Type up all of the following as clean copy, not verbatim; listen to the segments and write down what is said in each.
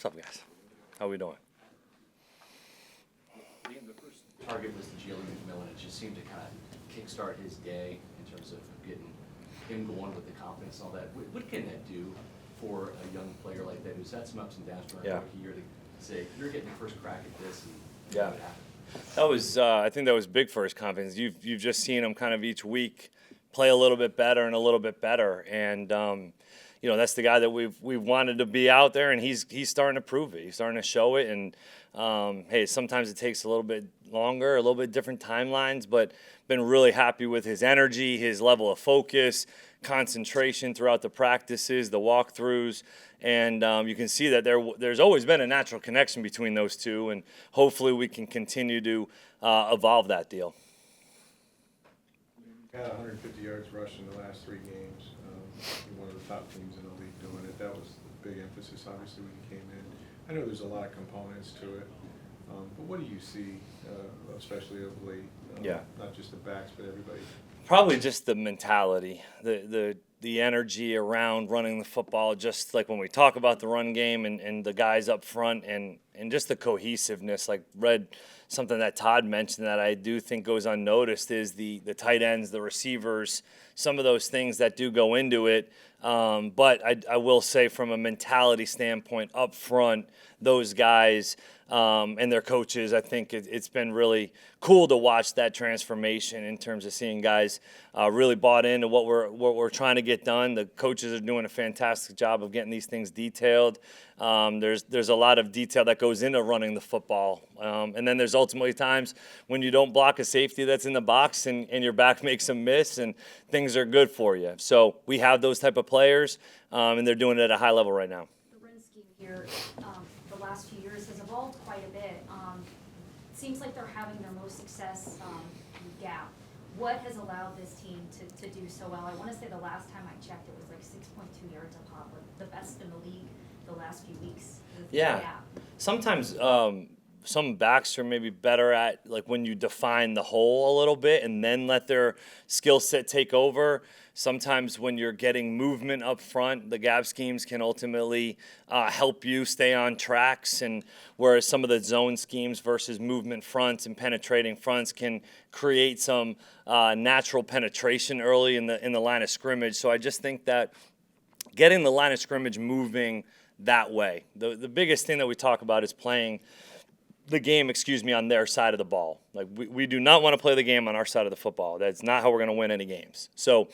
What's up, guys? How we doing? The first target was the Jalen McMillan. It just seemed to kind of kickstart his day in terms of getting him going with the confidence and all that. What can that do for a young player like that who's had some ups and downs for a year to say, you're getting the first crack at this and what happened? That was, I think that was big for his confidence. You've just seen him kind of each week play a little bit better and a little bit better. And, that's the guy that we've wanted to be out there, and he's starting to prove it. He's starting to show it. And, hey, sometimes it takes a little bit longer, a little bit different timelines, but been really happy with his energy, his level of focus, concentration throughout the practices, the walkthroughs. And you can see that there's always been a natural connection between those two, and hopefully we can continue to evolve that deal. You got 150 yards rushing the last 3 games. You're one of the top teams in the league doing it. That was the big emphasis, obviously, when you came in. I know there's a lot of components to it, but what do you see, especially of late? Not just the backs, but everybody. Probably just the mentality, the energy around running the football, just like when we talk about the run game and the guys up front and just the cohesiveness. Like read something that Todd mentioned that I do think goes unnoticed is the tight ends, the receivers, some of those things that do go into it. But I will say from a mentality standpoint up front, those guys and their coaches, I think it's been really cool to watch that transformation in terms of seeing guys really bought into what we're trying to get done. The coaches are doing a fantastic job of getting these things detailed. There's a lot of detail that goes into running the football. And then there's ultimately times when you don't block a safety that's in the box and your back makes a miss and things are good for you. So we have those type of players, and they're doing it at a high level right now. The run scheme here the last few years has evolved quite a bit. It seems like they're having their most success in gap. What has allowed this team to do so well? I want to say the last time I checked, it was like 6.2 yards a pop, like the best in the league the last few weeks. Gap. Sometimes some backs are maybe better at like when you define the hole a little bit and then let their skill set take over. Sometimes when you're getting movement up front, the gap schemes can ultimately help you stay on tracks, and whereas some of the zone schemes versus movement fronts and penetrating fronts can create some natural penetration early in the line of scrimmage. So I just think that getting the line of scrimmage moving that way. The biggest thing that we talk about is playing the game, on their side of the ball. Like we do not want to play the game on our side of the football. That's not how we're going to win any games. So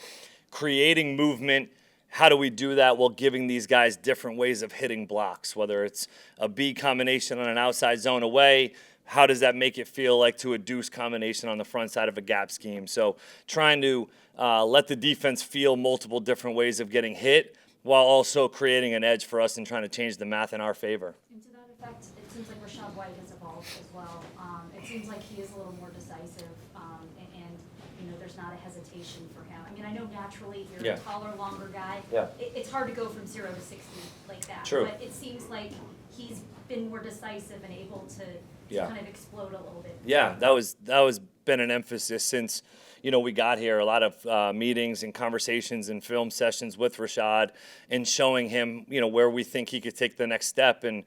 creating movement, how do we do that? Well, giving these guys different ways of hitting blocks, whether it's a B combination on an outside zone away. How does that make it feel like to a deuce combination on the front side of a gap scheme? So trying to let the defense feel multiple different ways of getting hit while also creating an edge for us and trying to change the math in our favor. And to that effect, it seems like Rashad White has evolved as well. It seems like he is a little more decisive, and there's not a hesitation for him. I mean, I know naturally you're a taller, longer guy. Yeah. It's hard to go from 0 to 60 like that. True. But it seems like he's been more decisive and able to kind of explode a little bit. Yeah, that was been an emphasis since we got here. A lot of meetings and conversations and film sessions with Rashad and showing him where we think he could take the next step, and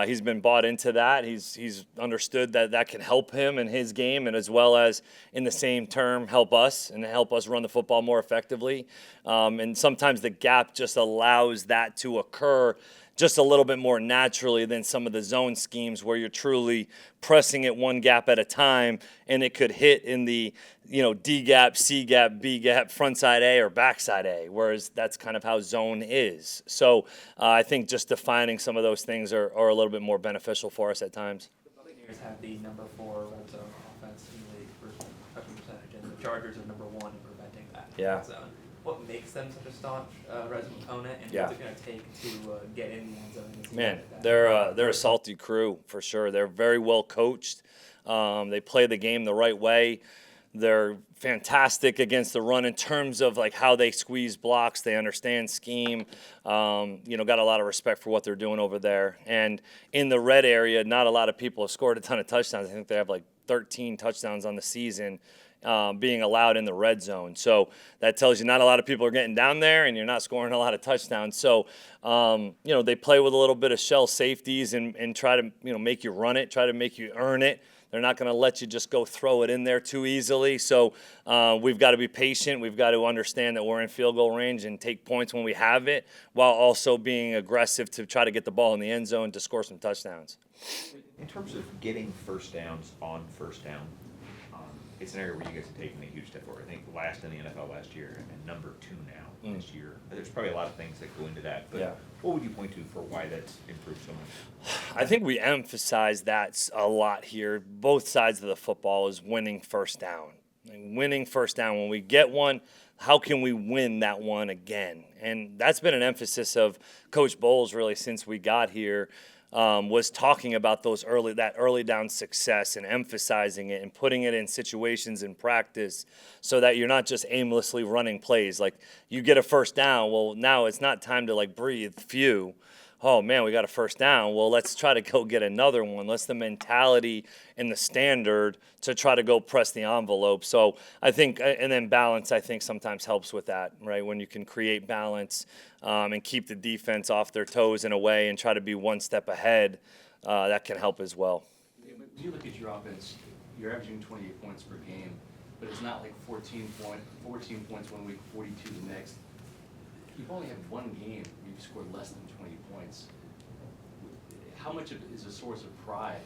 he's been bought into that. He's understood that can help him in his game, and as well as in the same term help us run the football more effectively. And sometimes the gap just allows that to occur just a little bit more naturally than some of the zone schemes where you're truly pressing it one gap at a time, and it could hit in the D gap, C gap, B gap, front side A or back side A, whereas that's kind of how zone is. So I think just defining some of those things are a little bit more beneficial for us at times. The Buccaneers have the number 4 red zone offense in the league for touching percentage, and the Chargers are number 1 in preventing that red zone. What makes them such a staunch red zone opponent, and what's it going to take to get in the end zone? Man, they're a salty crew for sure. They're very well coached. They play the game the right way. They're fantastic against the run in terms of like how they squeeze blocks. They understand scheme. Got a lot of respect for what they're doing over there. And in the red area, not a lot of people have scored a ton of touchdowns. I think they have like 13 touchdowns on the season. being allowed in the red zone. So that tells you not a lot of people are getting down there and you're not scoring a lot of touchdowns. So, they play with a little bit of shell safeties and try to, make you run it, try to make you earn it. They're not going to let you just go throw it in there too easily. So we've got to be patient. We've got to understand that we're in field goal range and take points when we have it, while also being aggressive to try to get the ball in the end zone to score some touchdowns. In terms of getting first downs on first down, it's an area where you guys have taken a huge step forward. I think last in the NFL last year and number 2 now this year. There's probably a lot of things that go into that, but what would you point to for why that's improved so much? I think we emphasize that a lot here. Both sides of the football is winning first down. And winning first down, when we get one, how can we win that one again? And that's been an emphasis of Coach Bowles really since we got here. Was talking about that early down success and emphasizing it and putting it in situations in practice so that you're not just aimlessly running plays. Like you get a first down, well, now it's not time to breathe, phew. Oh man, we got a first down. Well, let's try to go get another one. That's the mentality and the standard to try to go press the envelope. So I think, and then balance, I think sometimes helps with that, right? When you can create balance and keep the defense off their toes in a way and try to be one step ahead, that can help as well. When you look at your offense, you're averaging 28 points per game, but it's not like 14 points 1 week, 42 the next. You've only had one game where you've scored less than 20 points. How much of it is a source of pride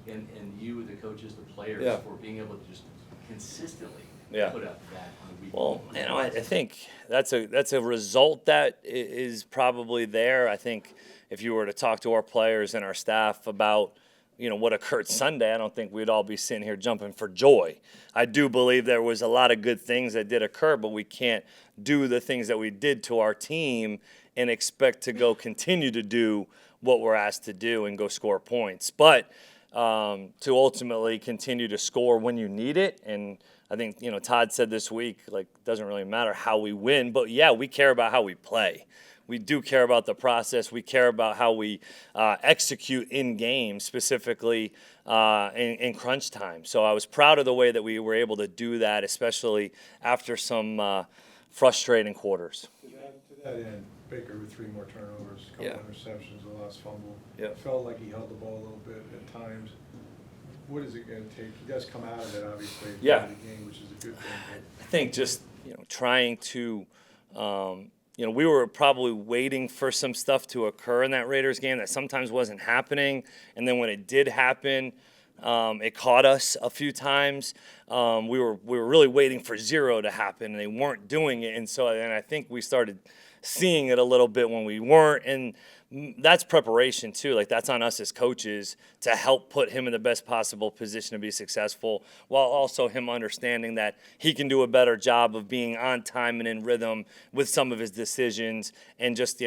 in you, the coaches, the players, for being able to just consistently put up that on a week? Well, I think that's a result that is probably there. I think if you were to talk to our players and our staff about what occurred Sunday, I don't think we'd all be sitting here jumping for joy. I do believe there was a lot of good things that did occur, but we can't do the things that we did to our team and expect to go continue to do what we're asked to do and go score points. But to ultimately continue to score when you need it. And I think, Todd said this week, it doesn't really matter how we win, but we care about how we play. We do care about the process. We care about how we execute in games, specifically in crunch time. So I was proud of the way that we were able to do that, especially after some frustrating quarters. To that end, Baker with 3 more turnovers, a couple interceptions, a lost fumble. Yep. Felt like he held the ball a little bit at times. What is it going to take? He does come out of it, obviously, at the end of the game, which is a good thing. I think just trying to. We were probably waiting for some stuff to occur in that Raiders game that sometimes wasn't happening. And then when it did happen, it caught us a few times. We were really waiting for 0 to happen, and they weren't doing it. And so I think we started seeing it a little bit when we weren't. And that's preparation too. That's on us as coaches to help put him in the best possible position to be successful, while also him understanding that he can do a better job of being on time and in rhythm with some of his decisions, and just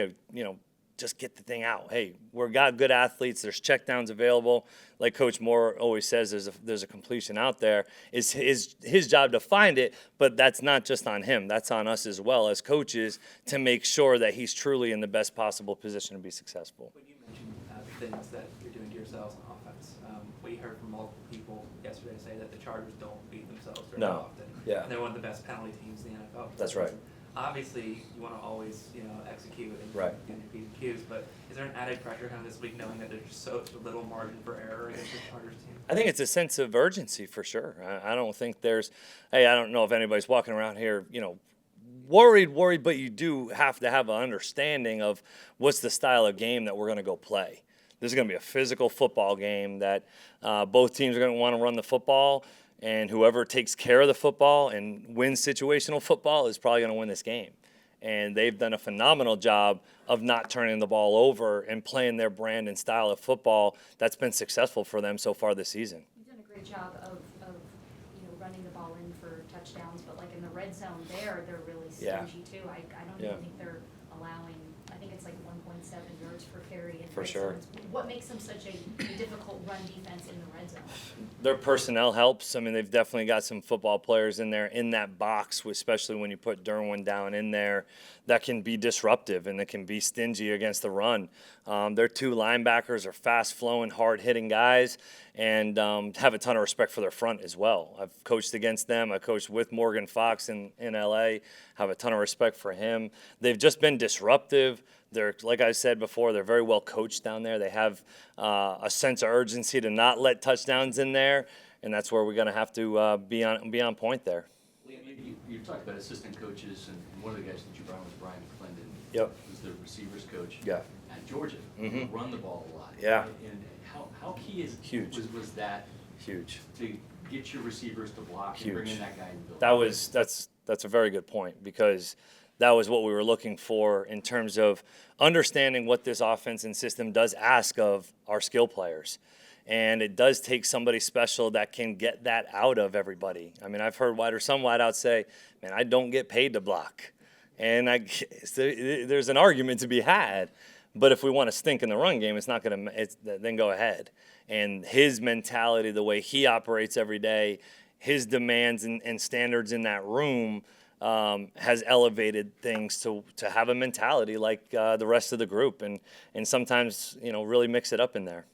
just get the thing out. Hey, we've got good athletes. There's checkdowns available. Like Coach Moore always says, there's a completion out there. It's his job to find it, but that's not just on him. That's on us as well as coaches to make sure that he's truly in the best possible position to be successful. When you mentioned the things that you're doing to yourselves on offense, we heard from multiple people yesterday say that the Chargers don't beat themselves very often. Yeah. And they're one of the best penalty teams in the NFL. That's right. Obviously, you want to always, execute and do your P's and Q's, but is there an added pressure kind of this week knowing that there's so little margin for error against the Chargers team? I think it's a sense of urgency for sure. I don't think there's, I don't know if anybody's walking around here, worried, but you do have to have an understanding of what's the style of game that we're going to go play. This is going to be a physical football game that both teams are going to want to run the football. And whoever takes care of the football and wins situational football is probably going to win this game. And they've done a phenomenal job of not turning the ball over and playing their brand and style of football that's been successful for them so far this season. You've done a great job of running the ball in for touchdowns, but in the red zone they're really stingy too. I don't even think they're allowing I think it's like 1.7 yards per carry. And For red sure. zones. What makes them such a difficult run defense in the red zone? Their personnel helps. I mean, they've definitely got some football players in there in that box, especially when you put Derwin down in there, that can be disruptive and that can be stingy against the run. Their two linebackers are fast-flowing, hard-hitting guys and have a ton of respect for their front as well. I've coached against them. I coached with Morgan Fox in L.A., have a ton of respect for him. They've just been disruptive. They're, like I said before, they're very well coached down there. They have a sense of urgency to not let touchdowns in there, and that's where we're going to have to be on point there. Liam, you've talked about assistant coaches, and one of the guys that you brought was Brian Clendon. Yep. Who's the receivers coach. Yeah. At Georgia. Mhm. Run the ball a lot. Yeah. And how key is Huge. was that Huge. to get your receivers to block and bring in Huge. that guy in the building? That's a very good point, because that was what we were looking for in terms of understanding what this offense and system does ask of our skill players. And it does take somebody special that can get that out of everybody. I mean, I've heard some wideouts say, man, I don't get paid to block. And there's an argument to be had. But if we want to stink in the run game, it's not going to. Then go ahead. And his mentality, the way he operates every day, his demands and standards in that room has elevated things to have a mentality like the rest of the group, and sometimes really mix it up in there.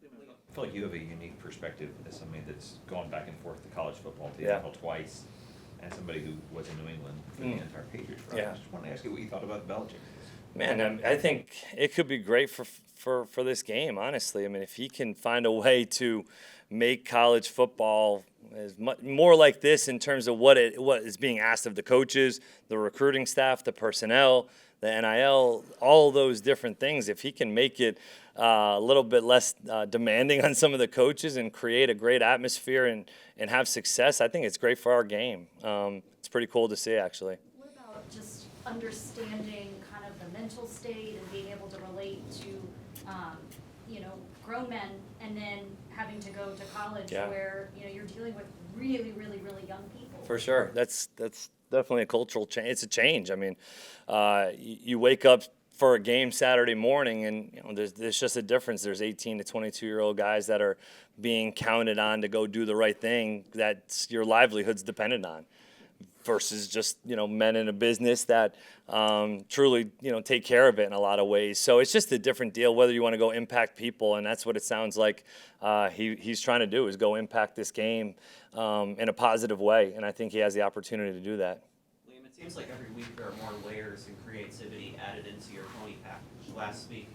I feel like you have a unique perspective as somebody that's gone back and forth to college football, to the Yeah. NFL twice, and somebody who was in New England for the entire Patriots run. Yeah. I just want to ask you what you thought about Belichick. Man, I think it could be great for this game, honestly. I mean, if he can find a way to make college football more like this in terms of what is being asked of the coaches, the recruiting staff, the personnel, the NIL, all those different things, if he can make it a little bit less demanding on some of the coaches and create a great atmosphere and have success, I think it's great for our game. It's pretty cool to see, actually. What about just understanding kind of the mental state and being able to relate to, grown men, and then having to go to college Yeah. where, you're dealing with really, really, really young people? For sure. That's definitely a cultural change. It's a change. I mean, you wake up for a game Saturday morning, and there's just a difference. There's 18 to 22-year-old guys that are being counted on to go do the right thing that your livelihood's dependent on, versus just men in a business that truly take care of it in a lot of ways. So it's just a different deal whether you want to go impact people, and that's what it sounds like he's trying to do, is go impact this game in a positive way, and I think he has the opportunity to do that. Liam, it seems like every week there are more layers and creativity added into your pony package. Last week,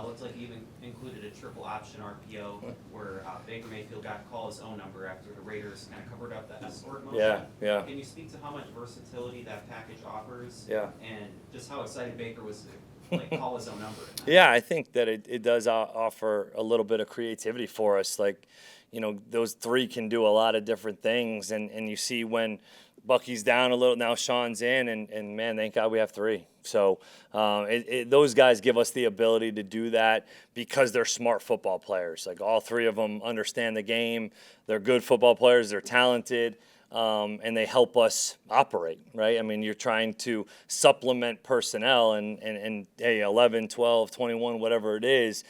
looked like you even included a triple option RPO where Baker Mayfield got to call his own number after the Raiders kind of covered up the escort motion. Yeah. Can you speak to how much versatility that package offers? Yeah. And just how excited Baker was to call his own number? Yeah, I think that it does offer a little bit of creativity for us. Like, those three can do a lot of different things, and you see when Bucky's down a little, now Sean's in, and man, thank God we have three. So those guys give us the ability to do that because they're smart football players. Like, all three of them understand the game. They're good football players. They're talented. And they help us operate, right? I mean, you're trying to supplement personnel, and hey, 11, 12, 21, whatever it is,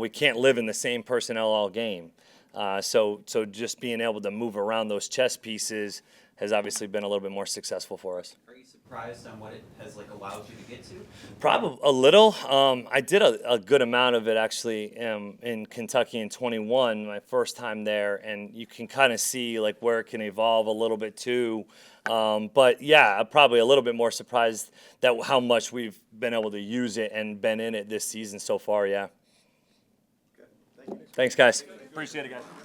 we can't live in the same personnel all game. So just being able to move around those chess pieces has obviously been a little bit more successful for us. Are you surprised on what it has allowed you to get to? Probably a little. I did a good amount of it actually in Kentucky in 21, my first time there, and you can kind of see where it can evolve a little bit too. But yeah, probably a little bit more surprised that how much we've been able to use it and been in it this season so far. Yeah. Good. Thank you. Thanks, guys. Appreciate it, guys.